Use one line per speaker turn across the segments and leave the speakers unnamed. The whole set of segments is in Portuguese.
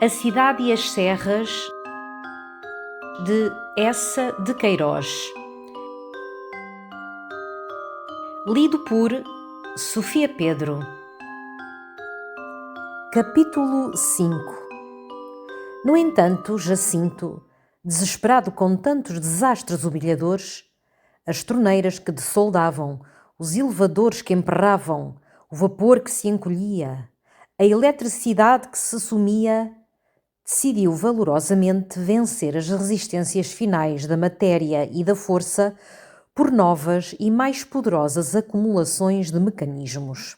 A Cidade e as Serras, de Eça de Queiroz. Lido por Sofia Pedro. Capítulo 5. No entanto, Jacinto, desesperado com tantos desastres humilhadores, as torneiras que dessoldavam, os elevadores que emperravam, o vapor que se encolhia, a eletricidade que se sumia, decidiu valorosamente vencer as resistências finais da matéria e da força por novas e mais poderosas acumulações de mecanismos.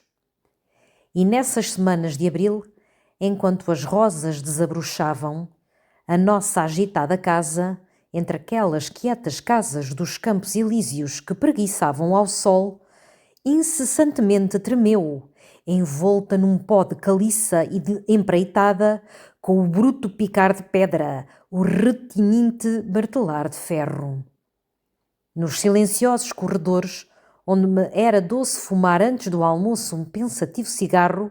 E nessas semanas de abril, enquanto as rosas desabrochavam, a nossa agitada casa, entre aquelas quietas casas dos Campos Elíseos que preguiçavam ao sol, incessantemente tremeu, envolta num pó de caliça e de empreitada, com o bruto picar de pedra, o retininte martelar de ferro. Nos silenciosos corredores, onde me era doce fumar antes do almoço um pensativo cigarro,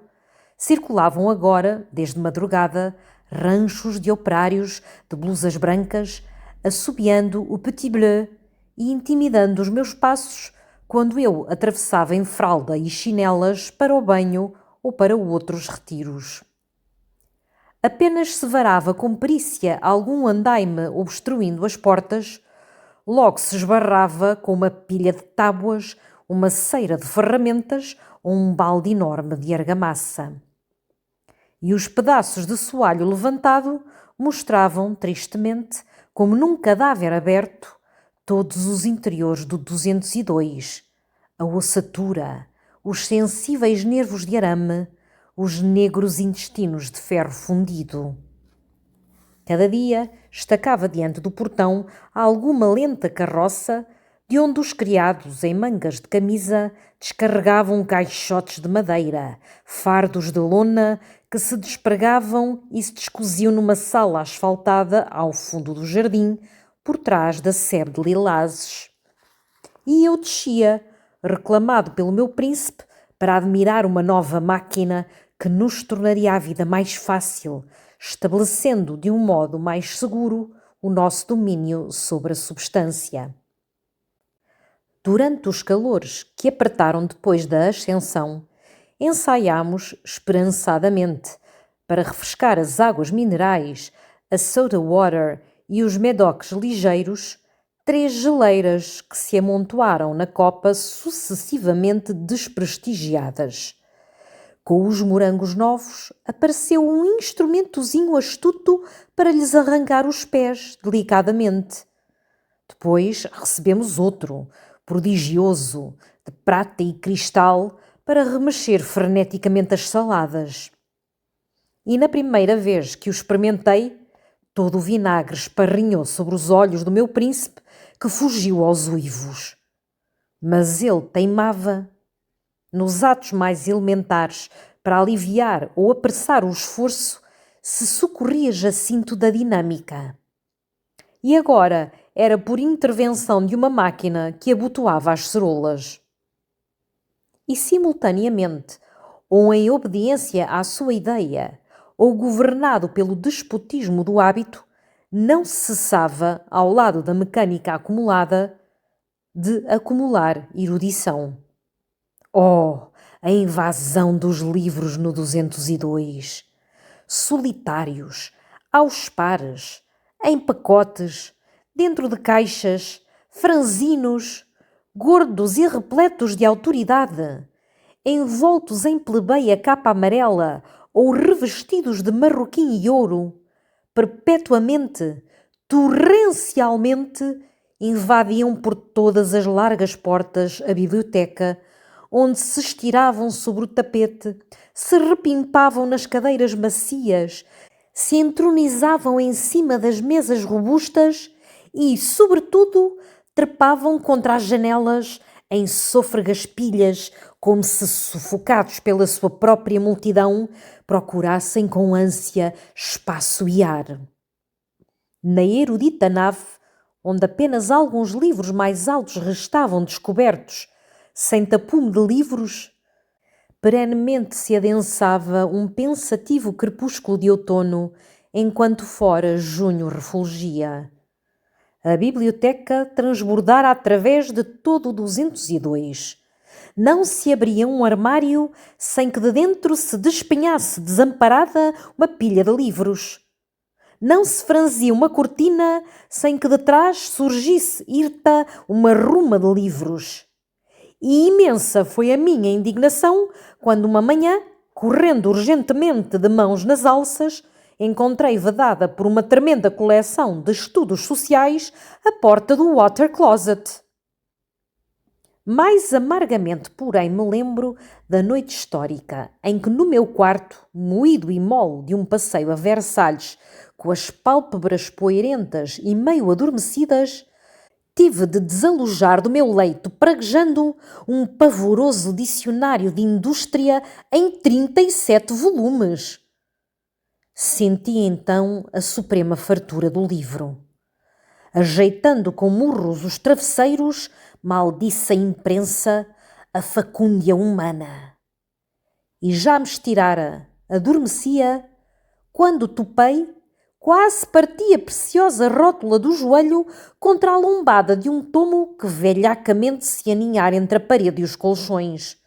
circulavam agora, desde madrugada, ranchos de operários de blusas brancas, assobiando o petit bleu e intimidando os meus passos quando eu atravessava em fralda e chinelas para o banho ou para outros retiros. Apenas se varava com perícia algum andaime obstruindo as portas, logo se esbarrava com uma pilha de tábuas, uma ceira de ferramentas ou um balde enorme de argamassa. E os pedaços de soalho levantado mostravam, tristemente, como num cadáver aberto, todos os interiores do 202, a ossatura, os sensíveis nervos de arame, os negros intestinos de ferro fundido. Cada dia estacava diante do portão alguma lenta carroça, de onde os criados, em mangas de camisa, descarregavam caixotes de madeira, fardos de lona que se despregavam e se descosiam numa sala asfaltada ao fundo do jardim, por trás da sebe de lilazes. E eu descia, reclamado pelo meu príncipe, para admirar uma nova máquina que nos tornaria a vida mais fácil, estabelecendo de um modo mais seguro o nosso domínio sobre a substância. Durante os calores que apertaram depois da ascensão, ensaiámos esperançadamente, para refrescar as águas minerais, a soda water e os medocs ligeiros, 3 geleiras que se amontoaram na copa sucessivamente desprestigiadas. Com os morangos novos, apareceu um instrumentozinho astuto para lhes arrancar os pés delicadamente. Depois recebemos outro, prodigioso, de prata e cristal, para remexer freneticamente as saladas. E na primeira vez que o experimentei, todo o vinagre esparrinhou sobre os olhos do meu príncipe, que fugiu aos uivos. Mas ele teimava. Nos atos mais elementares, para aliviar ou apressar o esforço, se socorria Jacinto da dinâmica. E agora era por intervenção de uma máquina que abotoava as ceroulas. E simultaneamente, ou em obediência à sua ideia, ou governado pelo despotismo do hábito, não cessava, ao lado da mecânica acumulada, de acumular erudição. Oh, a invasão dos livros no 202! Solitários, aos pares, em pacotes, dentro de caixas, franzinos, gordos e repletos de autoridade, envoltos em plebeia capa amarela ou revestidos de marroquim e ouro, perpetuamente, torrencialmente, invadiam por todas as largas portas a biblioteca, onde se estiravam sobre o tapete, se repimpavam nas cadeiras macias, se entronizavam em cima das mesas robustas e, sobretudo, trepavam contra as janelas em sôfregas pilhas, como se, sufocados pela sua própria multidão, procurassem com ânsia espaço e ar. Na erudita nave, onde apenas alguns livros mais altos restavam descobertos, sem tapume de livros, perenemente se adensava um pensativo crepúsculo de outono, enquanto fora junho refulgia. A biblioteca transbordara através de todo o 202. Não se abria um armário sem que de dentro se despenhasse desamparada uma pilha de livros. Não se franzia uma cortina sem que de trás surgisse hirta uma ruma de livros. E imensa foi a minha indignação quando uma manhã, correndo urgentemente de mãos nas alças, encontrei vedada por uma tremenda coleção de estudos sociais a porta do water closet. Mais amargamente, porém, me lembro da noite histórica em que no meu quarto, moído e mole de um passeio a Versalhes, com as pálpebras poeirentas e meio adormecidas, tive de desalojar do meu leito praguejando um pavoroso dicionário de indústria em 37 volumes. Senti então a suprema fartura do livro. Ajeitando com murros os travesseiros, maldisse a imprensa, a facúndia humana. E já me estirara, adormecia, quando topei, quase partia a preciosa rótula do joelho contra a lombada de um tomo que velhacamente se aninhara entre a parede e os colchões.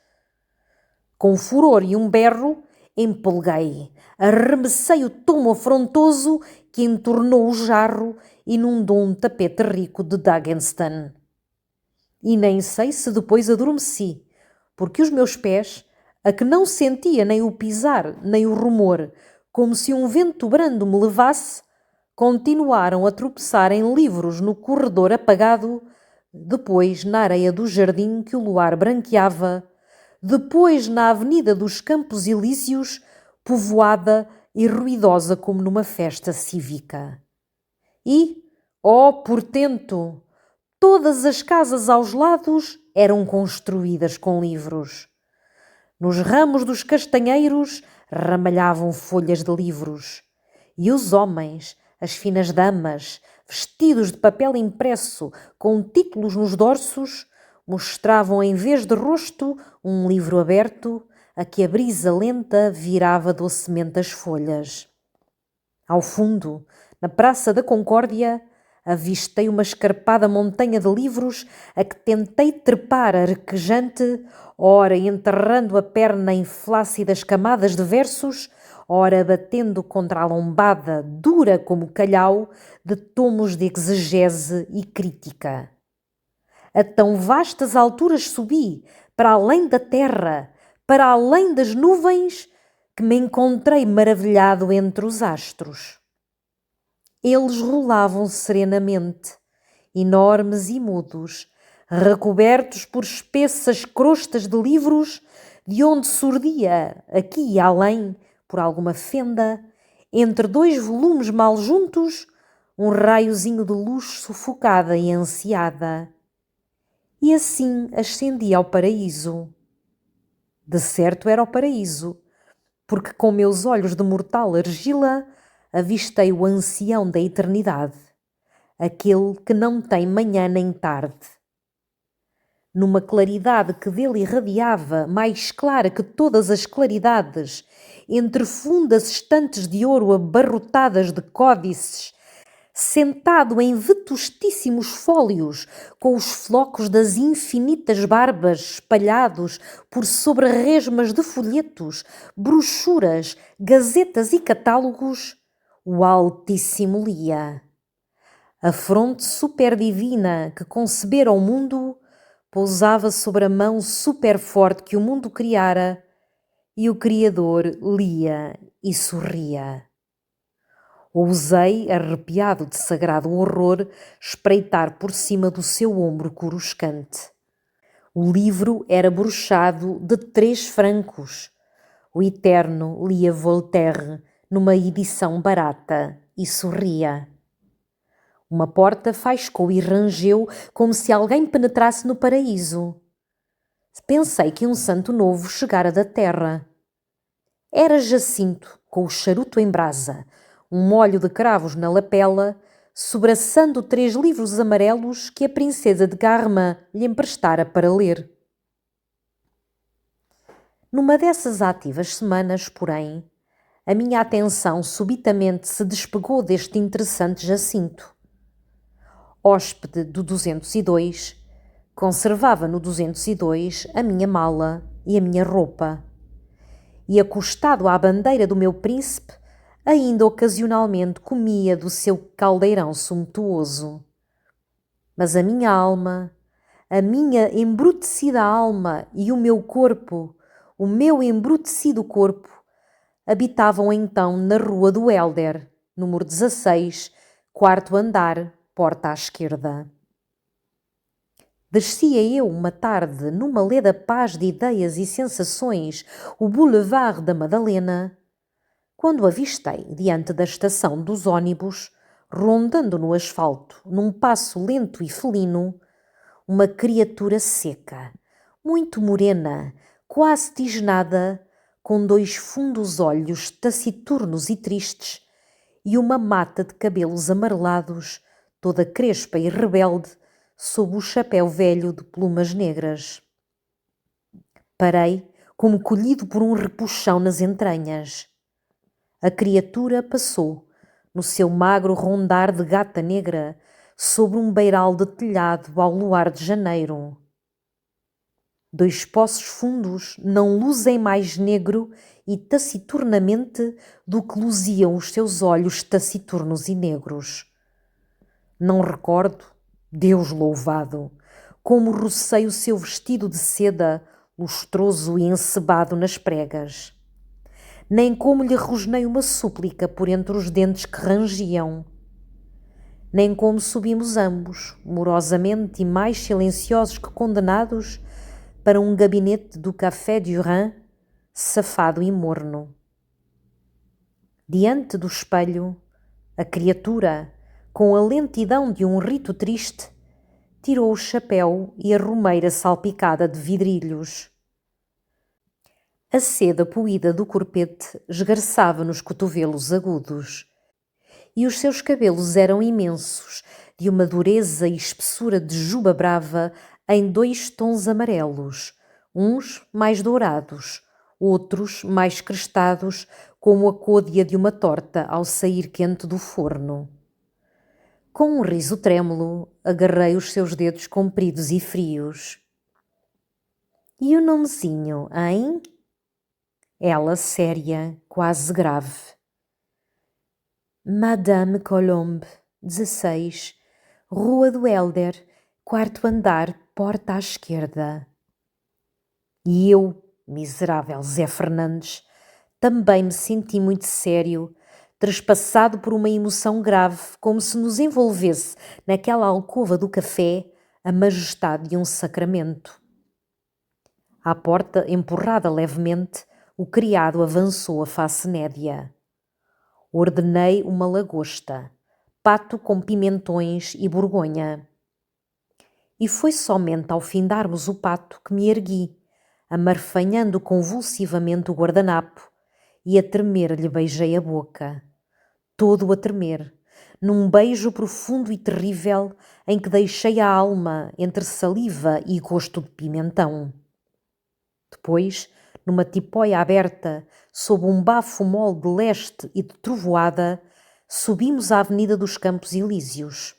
Com furor e um berro, empolguei, arremessei o tomo afrontoso que entornou o jarro e inundou um tapete rico de Dagenston. E nem sei se depois adormeci, porque os meus pés, a que não sentia nem o pisar nem o rumor, como se um vento brando me levasse, continuaram a tropeçar em livros no corredor apagado, depois na areia do jardim que o luar branqueava, depois na avenida dos Campos Elíseos, povoada e ruidosa como numa festa cívica. E, ó portento, todas as casas aos lados eram construídas com livros. Nos ramos dos castanheiros ramalhavam folhas de livros. E os homens, as finas damas, vestidos de papel impresso, com títulos nos dorsos, mostravam em vez de rosto um livro aberto, a que a brisa lenta virava docemente as folhas. Ao fundo, na Praça da Concórdia, avistei uma escarpada montanha de livros a que tentei trepar arquejante, ora enterrando a perna em flácidas camadas de versos, ora batendo contra a lombada, dura como calhau, de tomos de exegese e crítica. A tão vastas alturas subi, para além da terra, para além das nuvens, que me encontrei maravilhado entre os astros. Eles rolavam serenamente, enormes e mudos, recobertos por espessas crostas de livros, de onde surdia, aqui e além, por alguma fenda, entre dois volumes mal juntos, um raiozinho de luz sufocada e ansiada. E assim ascendi ao paraíso. De certo era o paraíso, porque com meus olhos de mortal argila avistei o ancião da eternidade, aquele que não tem manhã nem tarde. Numa claridade que dele irradiava, mais clara que todas as claridades, entre fundas estantes de ouro abarrotadas de códices, sentado em vetustíssimos fólios, com os flocos das infinitas barbas espalhados por sobre resmas de folhetos, brochuras, gazetas e catálogos, o Altíssimo lia. A fronte superdivina que concebera o mundo pousava sobre a mão superforte que o mundo criara, e o Criador lia e sorria. Ousei, arrepiado de sagrado horror, espreitar por cima do seu ombro coruscante. O livro era brochado de 3 francos. O Eterno lia Voltaire numa edição barata e sorria. Uma porta faiscou e rangeu como se alguém penetrasse no paraíso. Pensei que um santo novo chegara da terra. Era Jacinto, com o charuto em brasa, um molho de cravos na lapela, sobraçando 3 livros amarelos que a princesa de Garmin lhe emprestara para ler. Numa dessas ativas semanas, porém, a minha atenção subitamente se despegou deste interessante jacinto. Hóspede do 202, conservava no 202 a minha mala e a minha roupa. E acostado à bandeira do meu príncipe, ainda ocasionalmente comia do seu caldeirão sumptuoso. Mas a minha alma, a minha embrutecida alma e o meu corpo, o meu embrutecido corpo, habitavam então na Rua do Helder, número 16, quarto andar, porta à esquerda. Descia eu uma tarde numa leda paz de ideias e sensações o Boulevard da Madalena, quando avistei diante da estação dos ônibus, rondando no asfalto, num passo lento e felino, uma criatura seca, muito morena, quase tisnada, com 2 fundos olhos taciturnos e tristes e uma mata de cabelos amarelados, toda crespa e rebelde, sob o chapéu velho de plumas negras. Parei, como colhido por um repuxão nas entranhas. A criatura passou, no seu magro rondar de gata negra, sobre um beiral de telhado ao luar de janeiro. 2 poços fundos não luzem mais negro e taciturnamente do que luziam os seus olhos taciturnos e negros. Não recordo, Deus louvado, como rocei o seu vestido de seda, lustroso e encebado nas pregas. Nem como lhe rosnei uma súplica por entre os dentes que rangiam. Nem como subimos ambos, morosamente e mais silenciosos que condenados, para um gabinete do Café du Rhin, safado e morno. Diante do espelho, a criatura, com a lentidão de um rito triste, tirou o chapéu e a romeira salpicada de vidrilhos. A seda poída do corpete esgarçava nos cotovelos agudos, e os seus cabelos eram imensos, de uma dureza e espessura de juba brava em 2 tons amarelos, uns mais dourados, outros mais crestados, como a côdea de uma torta ao sair quente do forno. Com um riso trêmulo, agarrei os seus dedos compridos e frios. E o nomezinho, hein? Ela séria, quase grave. Madame Colombe, 16, Rua do Helder, quarto andar, porta à esquerda. E eu, miserável Zé Fernandes, também me senti muito sério, trespassado por uma emoção grave, como se nos envolvesse naquela alcova do café a majestade de um sacramento. À porta, empurrada levemente, o criado avançou a face nédia. Ordenei uma lagosta, pato com pimentões e borgonha. E foi somente ao findarmos o pato que me ergui, amarfanhando convulsivamente o guardanapo, e a tremer lhe beijei a boca. Todo a tremer, num beijo profundo e terrível em que deixei a alma entre saliva e gosto de pimentão. Depois, numa tipóia aberta, sob um bafo mole de leste e de trovoada, subimos a Avenida dos Campos Elíseos.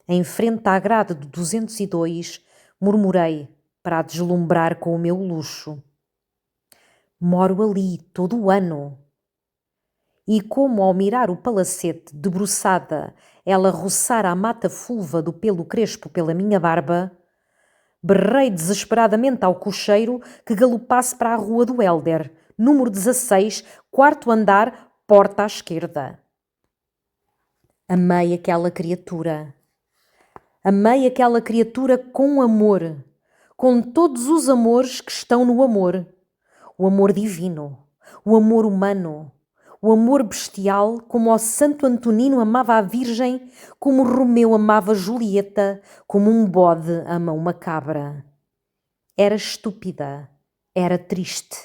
Em frente à grade do 202, murmurei, para a deslumbrar com o meu luxo: moro ali todo o ano. E como ao mirar o palacete, debruçada, ela roçara a mata fulva do pelo crespo pela minha barba, berrei desesperadamente ao cocheiro que galopasse para a Rua do Helder, número 16, quarto andar, porta à esquerda. Amei aquela criatura. Amei aquela criatura com amor, com todos os amores que estão no amor. O amor divino, o amor humano, o amor bestial, como o Santo Antonino amava a Virgem, como Romeu amava Julieta, como um bode ama uma cabra. Era estúpida, era triste.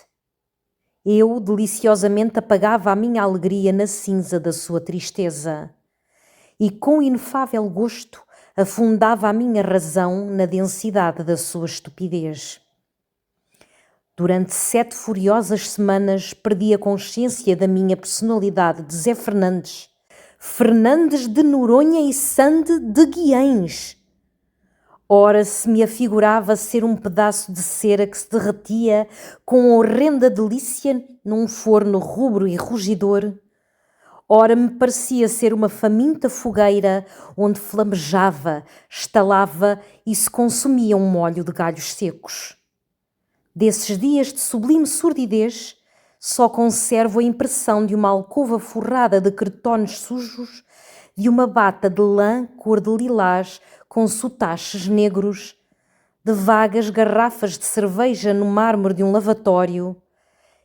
Eu deliciosamente apagava a minha alegria na cinza da sua tristeza e com inefável gosto afundava a minha razão na densidade da sua estupidez. Durante 7 furiosas semanas perdi a consciência da minha personalidade de Zé Fernandes. Fernandes de Noronha e Sande de Guiães. Ora se me afigurava ser um pedaço de cera que se derretia com horrenda delícia num forno rubro e rugidor. Ora me parecia ser uma faminta fogueira onde flamejava, estalava e se consumia um molho de galhos secos. Desses dias de sublime surdidez, só conservo a impressão de uma alcova forrada de cretones sujos, de uma bata de lã cor de lilás com sotaches negros, de vagas garrafas de cerveja no mármore de um lavatório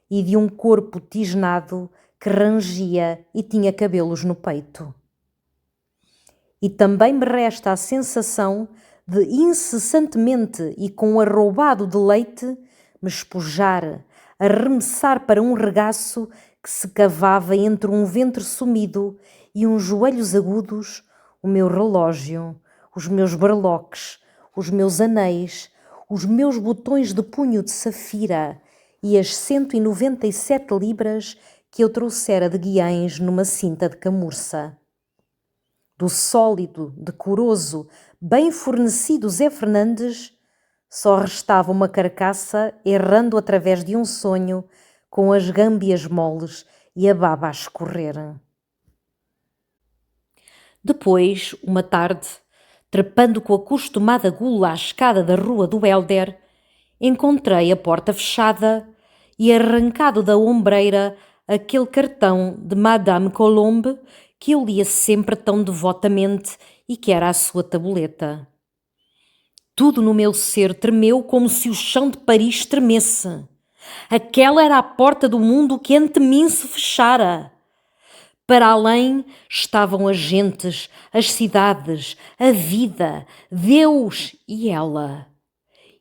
e de um corpo tisnado que rangia e tinha cabelos no peito. E também me resta a sensação de incessantemente e com arroubado de leite me espojar, arremessar para um regaço que se cavava entre um ventre sumido e uns joelhos agudos, o meu relógio, os meus berloques, os meus anéis, os meus botões de punho de safira e as 197 libras que eu trouxera de Guiães numa cinta de camurça. Do sólido, decoroso, bem fornecido Zé Fernandes, só restava uma carcaça errando através de um sonho, com as gâmbias moles e a baba a escorrer. Depois, uma tarde, trepando com a costumada gula à escada da rua do Hélder, encontrei a porta fechada e arrancado da ombreira aquele cartão de Madame Colombe que eu lia sempre tão devotamente e que era a sua tabuleta. Tudo no meu ser tremeu como se o chão de Paris tremesse. Aquela era a porta do mundo que ante mim se fechara. Para além estavam as gentes, as cidades, a vida, Deus e ela.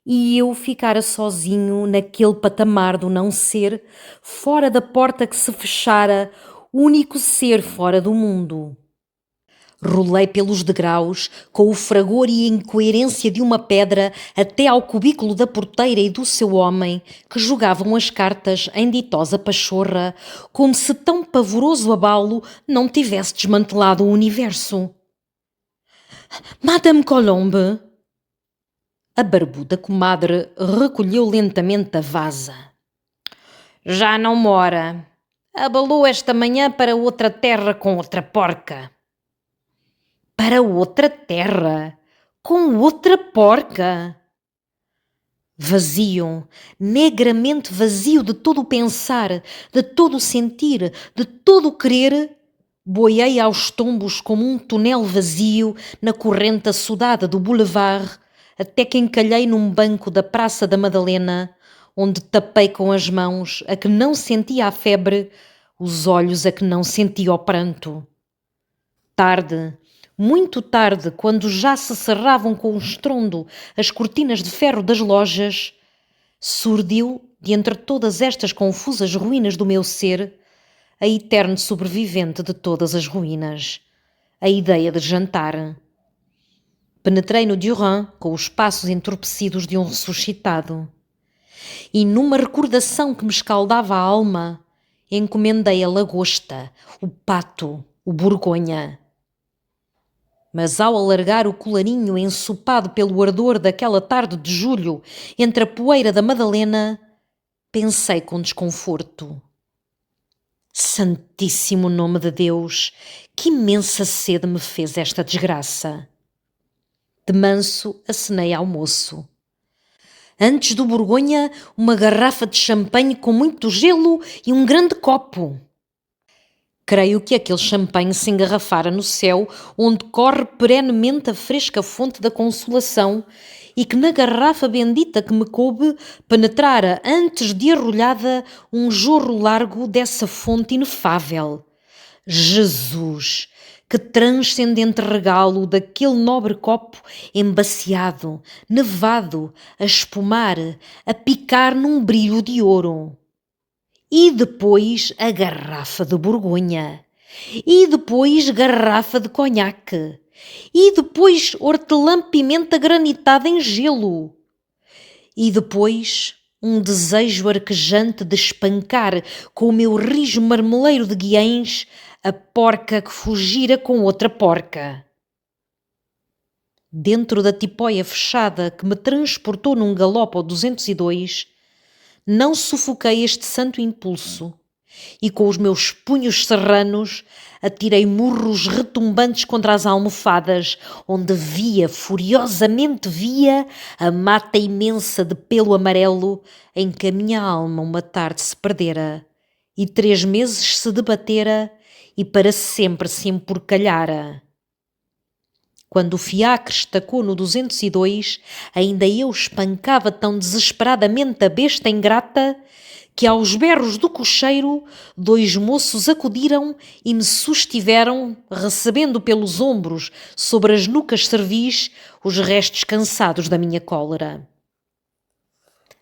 E eu ficara sozinho naquele patamar do não ser, fora da porta que se fechara, único ser fora do mundo. Rolei pelos degraus, com o fragor e a incoerência de uma pedra, até ao cubículo da porteira e do seu homem, que jogavam as cartas em ditosa pachorra, como se tão pavoroso abalo não tivesse desmantelado o universo. Madame Colombe! A barbuda comadre recolheu lentamente a vasa. Já não mora. Abalou esta manhã para outra terra com outra porca. Para outra terra? Com outra porca? Vazio, negramente vazio de todo o pensar, de todo o sentir, de todo o querer, boiei aos tombos como um tonel vazio na corrente açudada do boulevard, até que encalhei num banco da Praça da Madalena, onde tapei com as mãos a que não sentia a febre, os olhos a que não sentia o pranto. Tarde, muito tarde, quando já se cerravam com um estrondo as cortinas de ferro das lojas, surdiu, de entre todas estas confusas ruínas do meu ser, a eterno sobrevivente de todas as ruínas, a ideia de jantar. Penetrei no Durand com os passos entorpecidos de um ressuscitado. E numa recordação que me escaldava a alma, encomendei a lagosta, o pato, o borgonha. Mas ao alargar o colarinho ensopado pelo ardor daquela tarde de julho entre a poeira da Madalena, pensei com desconforto. Santíssimo nome de Deus, que imensa sede me fez esta desgraça! De manso acenei ao moço. Antes do borgonha, uma garrafa de champanhe com muito gelo e um grande copo. Creio que aquele champanhe se engarrafara no céu, onde corre perenemente a fresca fonte da consolação, e que na garrafa bendita que me coube penetrara antes de arrulhada um jorro largo dessa fonte inefável. Jesus! Que transcendente regalo daquele nobre copo embaciado, nevado, a espumar, a picar num brilho de ouro. E depois a garrafa de borgonha. E depois garrafa de conhaque. E depois hortelã-pimenta granitada em gelo. E depois um desejo arquejante de espancar com o meu rijo marmeleiro de guiães a porca que fugira com outra porca. Dentro da tipóia fechada que me transportou num galope ao 202, não sufoquei este santo impulso e com os meus punhos serranos atirei murros retumbantes contra as almofadas, onde furiosamente via, a mata imensa de pelo amarelo em que a minha alma uma tarde se perdera e 3 meses se debatera e para sempre se emporcalhara. Quando o fiacre estacou no 202, ainda eu espancava tão desesperadamente a besta ingrata que aos berros do cocheiro 2 moços acudiram e me sustiveram, recebendo pelos ombros, sobre as nucas cervis, os restos cansados da minha cólera.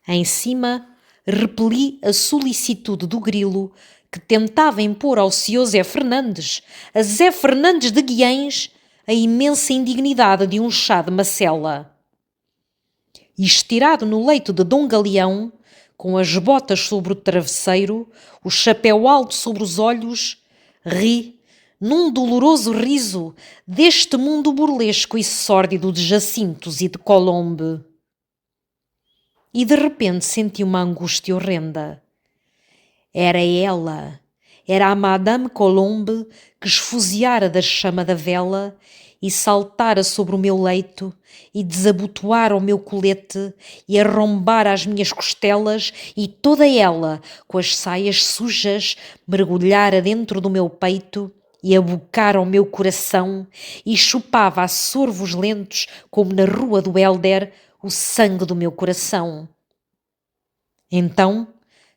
Em cima, repeli a solicitude do grilo que tentava impor ao Sr. Zé Fernandes, a Zé Fernandes de Guiães, a imensa indignidade de um chá de macela. E estirado no leito de Dom Galeão, com as botas sobre o travesseiro, o chapéu alto sobre os olhos, ri, num doloroso riso, deste mundo burlesco e sórdido de Jacintos e de Colombe. E de repente senti uma angústia horrenda. Era ela, era a Madame Colombe que esfuziara da chama da vela e saltara sobre o meu leito e desabotoara o meu colete e arrombara as minhas costelas e toda ela, com as saias sujas, mergulhara dentro do meu peito e abocara o meu coração e chupava a sorvos lentos, como na rua do Hélder, o sangue do meu coração. Então,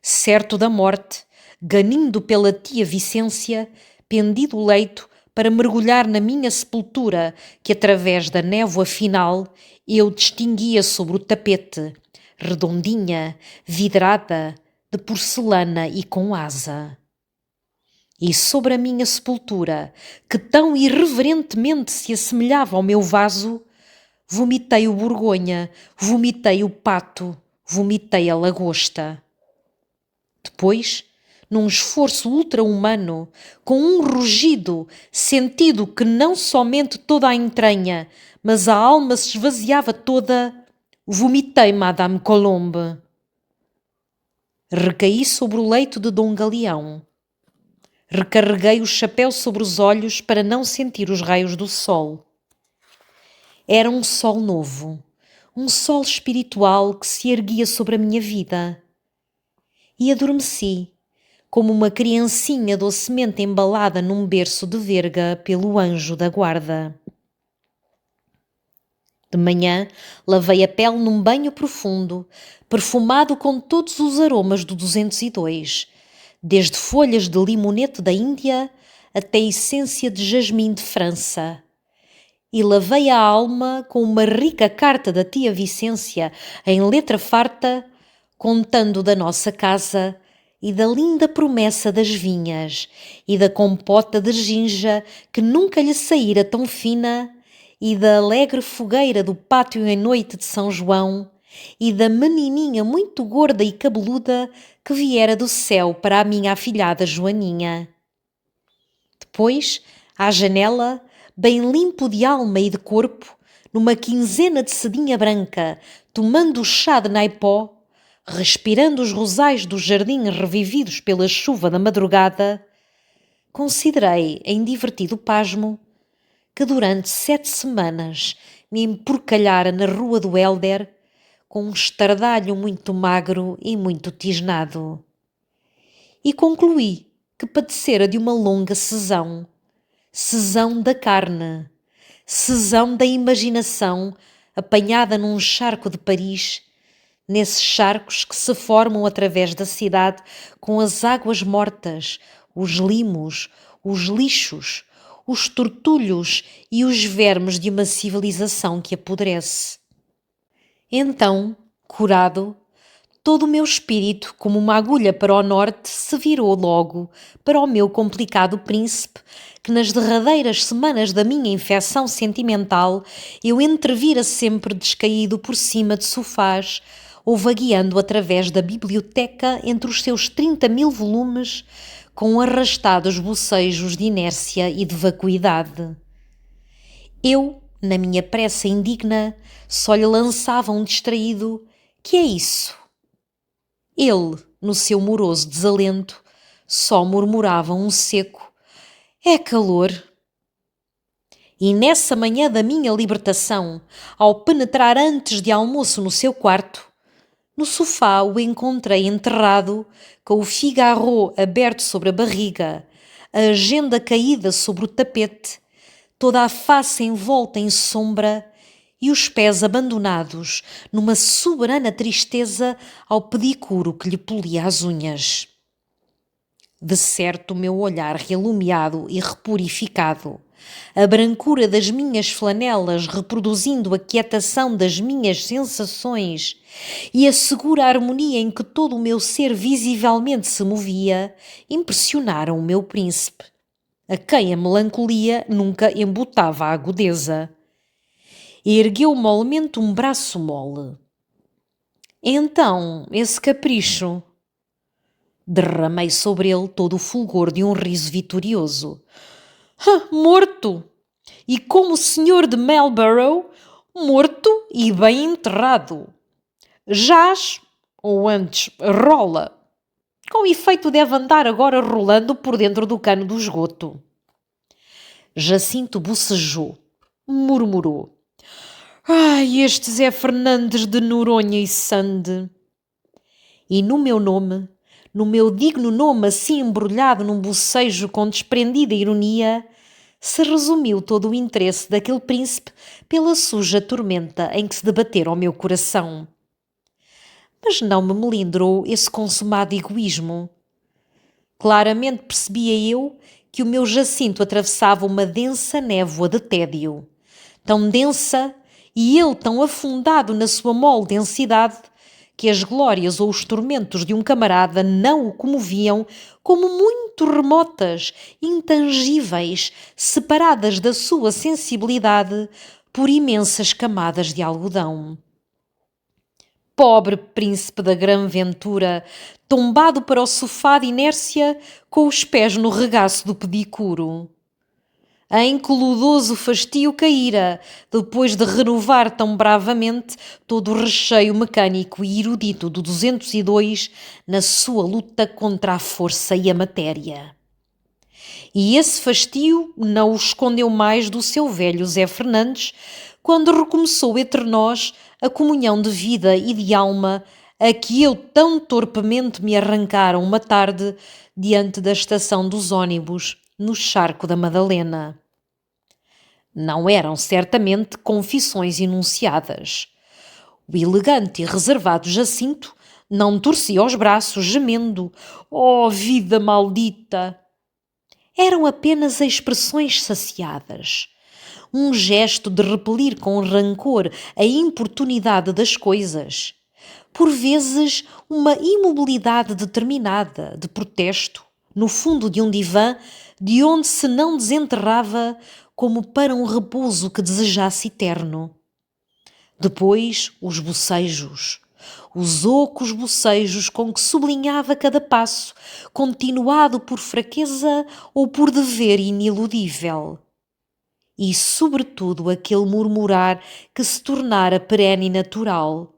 certo da morte, ganindo pela tia Vicência, pendi do leito para mergulhar na minha sepultura, que através da névoa final eu distinguia sobre o tapete, redondinha, vidrada, de porcelana e com asa. E sobre a minha sepultura, que tão irreverentemente se assemelhava ao meu vaso, vomitei o borgonha, vomitei o pato, vomitei a lagosta. Depois, num esforço ultra-humano, com um rugido, sentido que não somente toda a entranha, mas a alma se esvaziava toda, vomitei Madame Colombe. Recaí sobre o leito de Dom Galeão. Recarreguei o chapéu sobre os olhos para não sentir os raios do sol. Era um sol novo, um sol espiritual que se erguia sobre a minha vida. E adormeci, como uma criancinha docemente embalada num berço de verga pelo anjo da guarda. De manhã, lavei a pele num banho profundo, perfumado com todos os aromas do 202, desde folhas de limonete da Índia até essência de jasmim de França. E lavei a alma com uma rica carta da tia Vicência, em letra farta, contando da nossa casa e da linda promessa das vinhas e da compota de ginja que nunca lhe saíra tão fina e da alegre fogueira do pátio em noite de São João e da menininha muito gorda e cabeluda que viera do céu para a minha afilhada Joaninha. Depois, à janela, bem limpo de alma e de corpo, numa quinzena de sedinha branca, tomando o chá de naipó, respirando os rosais do jardim revividos pela chuva da madrugada, considerei em divertido pasmo que durante 7 semanas me emporcalhara na rua do Hélder com um estardalho muito magro e muito tisnado. E concluí que padecera de uma longa sesão, sesão da carne, sesão da imaginação apanhada num charco de Paris, nesses charcos que se formam através da cidade com as águas mortas, os limos, os lixos, os tortulhos e os vermes de uma civilização que apodrece. Então, curado, todo o meu espírito, como uma agulha para o norte, se virou logo para o meu complicado príncipe, que nas derradeiras semanas da minha infecção sentimental eu entrevira sempre descaído por cima de sofás, ou vagueando através da biblioteca entre os seus 30.000 volumes, com arrastados bocejos de inércia e de vacuidade. Eu, na minha pressa indigna, só lhe lançava um distraído: que é isso? Ele, no seu moroso desalento, só murmurava um seco: é calor. E nessa manhã da minha libertação, ao penetrar antes de almoço no seu quarto, no sofá o encontrei enterrado, com o Figaro aberto sobre a barriga, a agenda caída sobre o tapete, toda a face envolta em sombra e os pés abandonados numa soberana tristeza ao pedicuro que lhe polia as unhas. De certo o meu olhar relumiado e repurificado, a brancura das minhas flanelas reproduzindo a quietação das minhas sensações e a segura harmonia em que todo o meu ser visivelmente se movia, impressionaram o meu príncipe, a quem a melancolia nunca embotava a agudeza. Ergueu molemente um braço mole. Então, esse capricho? Derramei sobre ele todo o fulgor de um riso vitorioso. Morto! E como o senhor de Marlborough, morto e bem enterrado. Jaz, ou antes, rola. Com efeito deve andar agora rolando por dentro do cano do esgoto. Jacinto bocejou, murmurou: ai, este Zé Fernandes de Noronha e Sande. E no meu nome, no meu digno nome assim embrulhado num bocejo com desprendida ironia, se resumiu todo o interesse daquele príncipe pela suja tormenta em que se debatera o meu coração. Mas não me melindrou esse consumado egoísmo. Claramente percebia eu que o meu Jacinto atravessava uma densa névoa de tédio, tão densa e ele tão afundado na sua mole densidade, que as glórias ou os tormentos de um camarada não o comoviam como muito remotas, intangíveis, separadas da sua sensibilidade por imensas camadas de algodão. Pobre príncipe da grã ventura, tombado para o sofá de inércia, com os pés no regaço do pedicuro. Em que ludoso fastio caíra, depois de renovar tão bravamente todo o recheio mecânico e erudito do 202 na sua luta contra a força e a matéria. E esse fastio não o escondeu mais do seu velho Zé Fernandes, quando recomeçou entre nós a comunhão de vida e de alma a que eu tão torpemente me arrancara uma tarde diante da estação dos ônibus, no charco da Madalena. Não eram certamente confissões enunciadas. O elegante e reservado Jacinto não torcia os braços gemendo: oh, vida maldita! Eram apenas expressões saciadas. Um gesto de repelir com rancor a importunidade das coisas. Por vezes, uma imobilidade determinada, de protesto, no fundo de um divã, de onde se não desenterrava como para um repouso que desejasse eterno. Depois, os bocejos. Os ocos bocejos com que sublinhava cada passo, continuado por fraqueza ou por dever iniludível. E, sobretudo, aquele murmurar que se tornara perene e natural.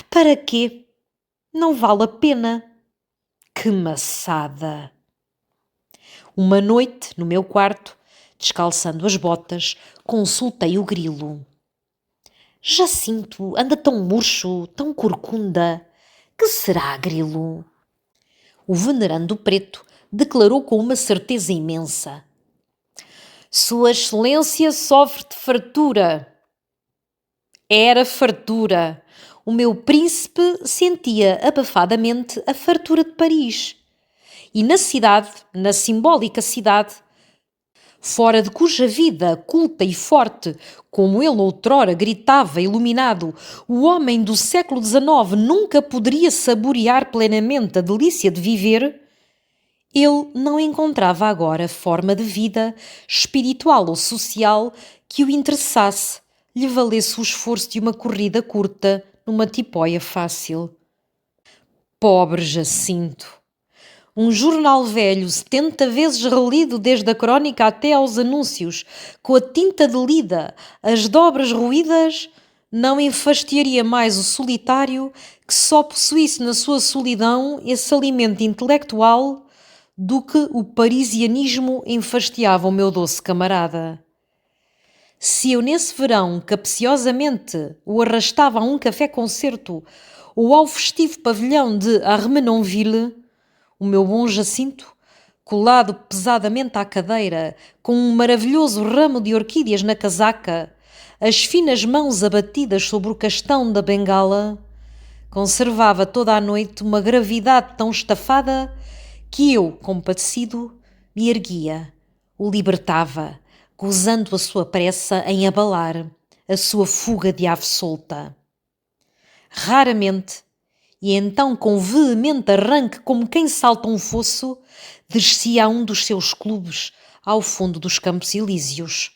Para quê? Não vale a pena. Que maçada! Uma noite, no meu quarto, descalçando as botas, consultei o grilo. Jacinto anda tão murcho, tão corcunda. Que será, grilo? O venerando preto declarou com uma certeza imensa: Sua Excelência sofre de fartura. Era fartura. O meu príncipe sentia abafadamente a fartura de Paris. E na cidade, na simbólica cidade, fora de cuja vida culta e forte, como ele outrora gritava iluminado, o homem do século XIX nunca poderia saborear plenamente a delícia de viver, ele não encontrava agora forma de vida, espiritual ou social, que o interessasse, lhe valesse o esforço de uma corrida curta numa tipóia fácil. Pobre Jacinto! Um jornal velho, 70 vezes relido desde a crónica até aos anúncios, com a tinta delida, as dobras roídas, não enfastiaria mais o solitário que só possuísse na sua solidão esse alimento intelectual do que o parisianismo enfastiava o meu doce camarada. Se eu nesse verão capciosamente o arrastava a um café-concerto ou ao festivo pavilhão de Armenonville, o meu bom Jacinto, colado pesadamente à cadeira, com um maravilhoso ramo de orquídeas na casaca, as finas mãos abatidas sobre o castão da bengala, conservava toda a noite uma gravidade tão estafada que eu, compadecido, me erguia, o libertava, gozando a sua pressa em abalar, a sua fuga de ave solta. Raramente, e então com veemente arranque como quem salta um fosso, descia a um dos seus clubes ao fundo dos Campos Elíseos.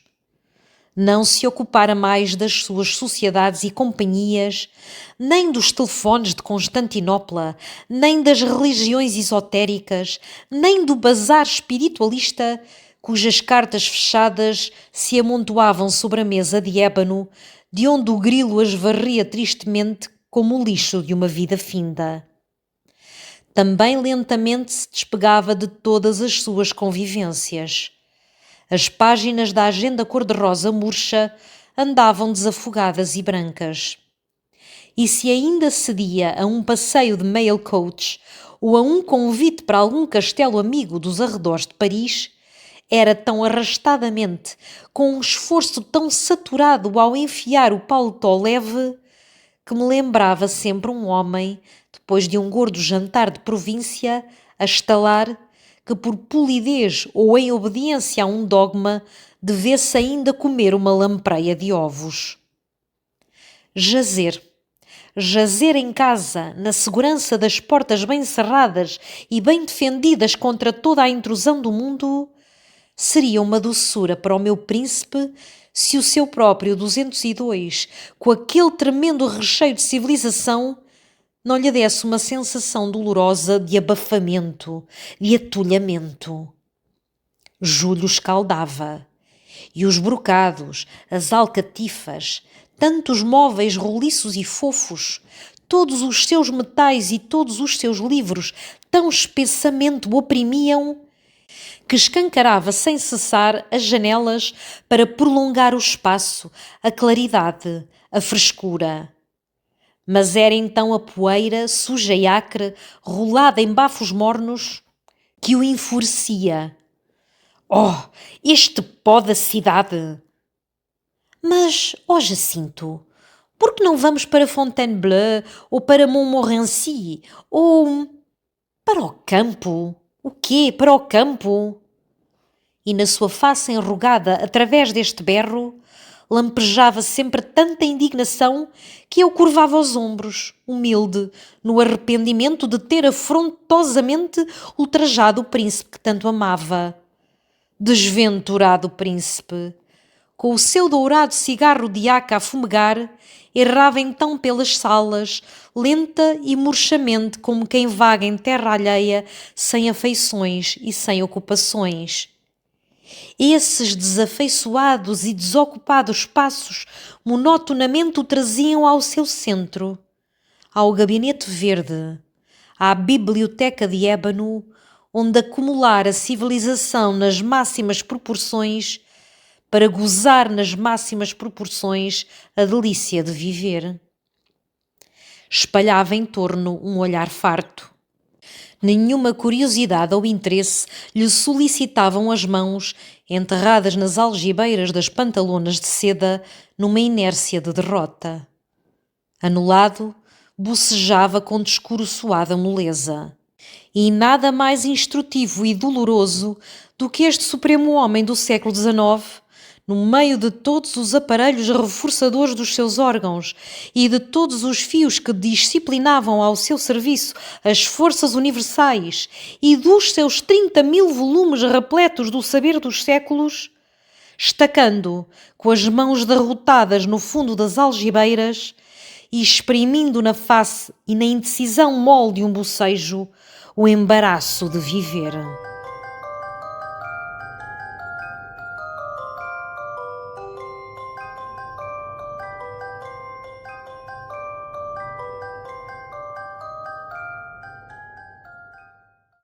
Não se ocupara mais das suas sociedades e companhias, nem dos telefones de Constantinopla, nem das religiões esotéricas, nem do bazar espiritualista, cujas cartas fechadas se amontoavam sobre a mesa de ébano, de onde o grilo as varria tristemente como o lixo de uma vida finda. Também lentamente se despegava de todas as suas convivências. As páginas da agenda cor-de-rosa murcha andavam desafogadas e brancas. E se ainda cedia a um passeio de mail coach ou a um convite para algum castelo amigo dos arredores de Paris, era tão arrastadamente, com um esforço tão saturado ao enfiar o paletó leve, que me lembrava sempre um homem, depois de um gordo jantar de província, a estalar que por polidez ou em obediência a um dogma devesse ainda comer uma lampreia de ovos. Jazer em casa, na segurança das portas bem cerradas e bem defendidas contra toda a intrusão do mundo, seria uma doçura para o meu príncipe se o seu próprio 202, com aquele tremendo recheio de civilização, não lhe desse uma sensação dolorosa de abafamento, de atulhamento. Julho escaldava, e os brocados, as alcatifas, tantos móveis roliços e fofos, todos os seus metais e todos os seus livros tão espessamente o oprimiam, que escancarava sem cessar as janelas para prolongar o espaço, a claridade, a frescura. Mas era então a poeira, suja e acre, rolada em bafos mornos, que o enfurecia. Oh, este pó da cidade! Mas, Jacinto, por que não vamos para Fontainebleau ou para Montmorency ou para o campo? O quê? Para o campo? E na sua face enrugada, através deste berro, lampejava sempre tanta indignação que eu curvava os ombros, humilde, no arrependimento de ter afrontosamente ultrajado o príncipe que tanto amava. Desventurado príncipe! Com o seu dourado cigarro de aca a fumegar, errava então pelas salas, lenta e murchamente como quem vaga em terra alheia, sem afeições e sem ocupações. Esses desafeiçoados e desocupados passos monotonamente o traziam ao seu centro, ao gabinete verde, à biblioteca de ébano, onde acumular a civilização nas máximas proporções para gozar nas máximas proporções a delícia de viver. Espalhava em torno um olhar farto. Nenhuma curiosidade ou interesse lhe solicitavam as mãos, enterradas nas algibeiras das pantalonas de seda, numa inércia de derrota. Anulado, bocejava com descoroçoada moleza. E nada mais instrutivo e doloroso do que este supremo homem do século XIX, no meio de todos os aparelhos reforçadores dos seus órgãos e de todos os fios que disciplinavam ao seu serviço as forças universais e dos seus 30.000 volumes repletos do saber dos séculos, estacando, com as mãos derrotadas no fundo das algibeiras e exprimindo na face e na indecisão mole de um bocejo o embaraço de viver.